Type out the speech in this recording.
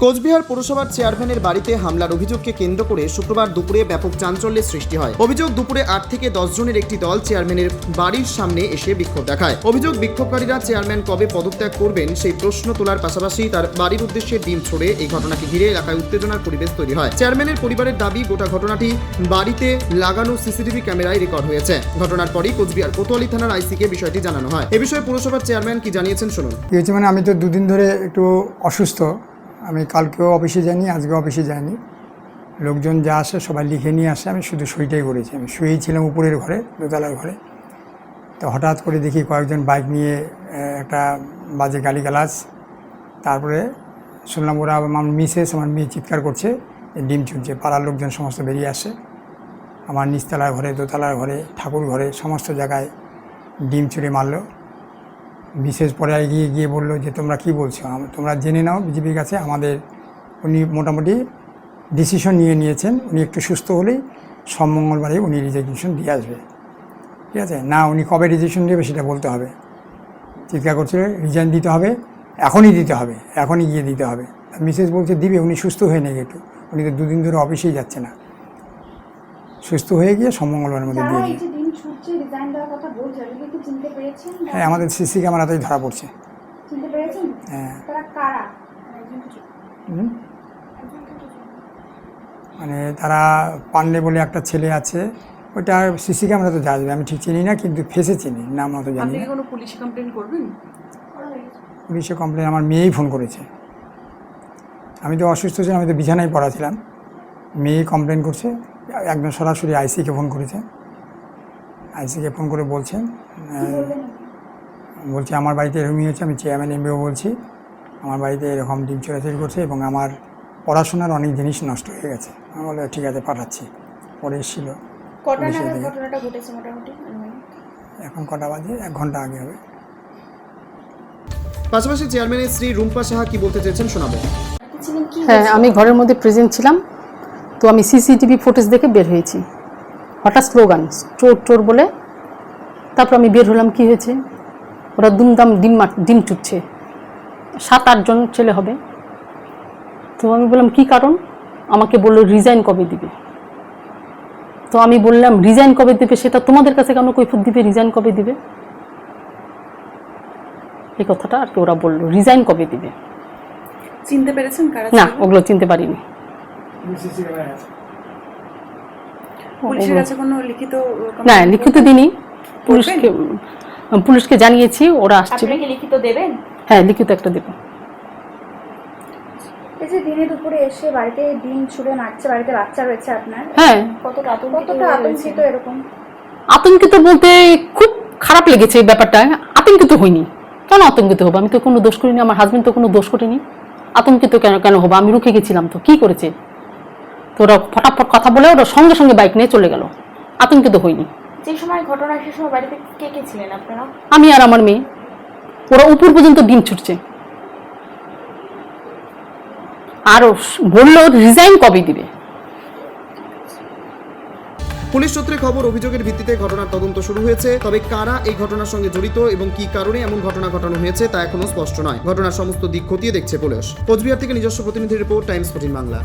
কোচবিহার পৌরসভার চেয়ারম্যানের বাড়িতে হামলার অভিযোগকে কেন্দ্র করে শুক্রবার দুপুরে ব্যাপক চাঞ্চল্যের সৃষ্টি হয়। অভিযোগ, দুপুরে 8 থেকে 10 জনের একটি দল চেয়ারম্যানের বাড়ির সামনে এসে বিক্ষোভ দেখায়। অভিযোগ, বিক্ষোভকারীরা চেয়ারম্যান কবে পদত্যাগ করবেন সেই প্রশ্ন তোলার পাশাপাশি তার বাড়ির উদ্দেশ্যে ডিম ছোড়ে। এই ঘটনাকে ঘিরে এলাকায় উত্তেজনার পরিবেশ তৈরি হয়। চেয়ারম্যানের পরিবারের দাবি, গোটা ঘটনাটি বাড়িতে লাগানো সিসিটিভি ক্যামেরায় রেকর্ড হয়েছে। ঘটনার পরই কোচবিহার কোতোয়ালি থানার আইসিকে বিষয়টি জানানো হয়। এ বিষয়ে পৌরসভার চেয়ারম্যান কি জানিয়েছেন শুনুন। আমি তো দুদিন ধরে একটু অসুস্থ। আমি কালকেও অফিসে যাইনি, আজকেও অফিসে যাইনি। লোকজন যা আসে সবাই লিখে নিয়ে আসে, আমি শুধু সইটাই করেছি। আমি শুয়েই ছিলাম উপরের ঘরে, দোতলার ঘরে। তো হঠাৎ করে দেখি কয়েকজন বাইক নিয়ে একটা বাজে গালিগালাজ। তারপরে শুনলাম ওরা আমার মিসেস, আমার মেয়ে চিৎকার করছে, ডিম ছুটছে। পাড়ার লোকজন সমস্ত বেরিয়ে আসে। আমার নিচতলার ঘরে, দোতলার ঘরে, ঠাকুর ঘরে সমস্ত জায়গায় ডিম ছুঁড়ে মারলো। বিশেষ পরে এগিয়ে গিয়ে বললো যে তোমরা কি বলছো, তোমরা জেনে নাও বিজেপির কাছে। উনি মোটামুটি ডিসিশন নিয়েছেন, উনি একটু সুস্থ হলেই সব মঙ্গলবারে উনি রিজিগনেশন দিয়ে আসবে। ঠিক আছে না, উনি কবে রিজিগনেশন দেবে সেটা বলতে হবে। চিৎকার করছে রিজাইন দিতে হবে, এখনই দিতে হবে, এখনই গিয়ে দিতে হবে। মিসেস বলছে দিবে, উনি সুস্থ হয়ে নেই একটু, উনি তো দুদিন ধরে অফিসেই যাচ্ছে না। সুস্থ হয়ে গিয়ে সব মঙ্গলবারের মধ্যে দিয়ে দিই। হ্যাঁ, আমাদের সিসি ক্যামেরাতেই ধরা পড়ছে। হ্যাঁ, মানে তারা পান্ডে বলে একটা ছেলে আছে, ওইটা সিসি ক্যামেরা তো যাবে, আমি ঠিক চিনি না, কিন্তু ফেসে চিনি, নাম অত জানি না। পুলিশে কমপ্লেন করবেন? পুলিশে কমপ্লেন আমার মেয়েই ফোন করেছে। আমি তো অসুস্থ ছিলাম, আমি তো বিছানায় পড়া ছিলাম। মেয়েই কমপ্লেন করছে, একদম সরাসরি আইসিকে ফোন করেছে। আইসিকে ফোন করে বলছে আমার বাড়িতে এরকমই হচ্ছে, আমি চেয়ারম্যান এমবিও বলছি, আমার বাড়িতে এরকম ডিম চোরাচারি করছে এবং আমার পড়াশোনার অনেক জিনিস নষ্ট হয়ে গেছে। আমি বলে ঠিক আছে পাঠাচ্ছি। পরে এসেছিলো। এখন কটা বাজে? 1 ঘন্টা আগে হবে। পাশাপাশি চেয়ারম্যানের স্ত্রী রুম্পা সাহা কি বলতে চেয়েছেন শোনাবো। হ্যাঁ, আমি ঘরের মধ্যে প্রেজেন্ট ছিলাম, তো আমি সিসিটিভি ফুটেজ দেখে বের হয়েছি। হঠাৎ স্লোগান চোর চোর বলে, তারপর আমি বের হলাম। কি হয়েছে? ওরা দুমদাম ডিম চুটছে, 7-8 জন ছেলে হবে। তো আমি বললাম কি কারণ? আমাকে বললো রিজাইন কবে দিবে। তো আমি বললাম রিজাইন কবে দিবে সেটা তোমাদের কাছে কেন কৈফিয়ত দিবে, রিজাইন কবে দিবে, এই কথাটা আর কি ওরা বললো, রিজাইন কবে দিবে। চিনতে পেরেছেন কারা? না, ওগুলো চিনতে পারিনি। পুলিশের কাছে কোনো লিখিত? না, লিখিত দিইনি। পুলিশকে জানিয়েছি, ওরা আসছে। আপনি কি লিখিত দেবেন? হ্যাঁ, লিখিত একটা দেব। এই যে দিনে দুপুরে এসে বাড়িতে ডিম ছুঁড়ে মারছে, বাড়িতে বাচ্চা রয়েছে আপনার, হ্যাঁ, কতটা আতঙ্কিত? এরকম আতঙ্কিত বলতে খুব খারাপ লেগেছে এই ব্যাপারটা। আতঙ্কিত হইনি। কেন আতঙ্কিত হবো? আমি তো কোনো দোষ করিনি, আমার হাজবেন্ড তো কোনো দোষ করেনি। আতঙ্কিত কেন হবো? আমি রুখে গেছিলাম, তো কি করেছে? তো ওরা ফটাফট কথা বলে ওরা সঙ্গে সঙ্গে বাইক নিয়ে চলে গেল। আতঙ্কিত হইনি। যে সময় ঘটনা, সে সময় বাড়িতে কে কে ছিলেন আপনারা? আমি আর আমার মেয়ে। ওরা উপর পর্যন্ত ডিম ছুটছে, আর বললো রিজাইন কবে দিবে। পুলিশ সূত্রে খবর, অভিযোগের ভিত্তিতে ঘটনার তদন্ত শুরু হয়েছে। তবে কারা এই ঘটনার সঙ্গে জড়িত এবং কি কারণে এমন ঘটনা ঘটানো হয়েছে তা এখনো স্পষ্ট নয়। ঘটনার সমস্ত দিক খতিয়ে দেখছে পুলিশ। কোচবিহার থেকে নিজস্ব প্রতিনিধি রিপোর্ট, টাইমস 14 বাংলা।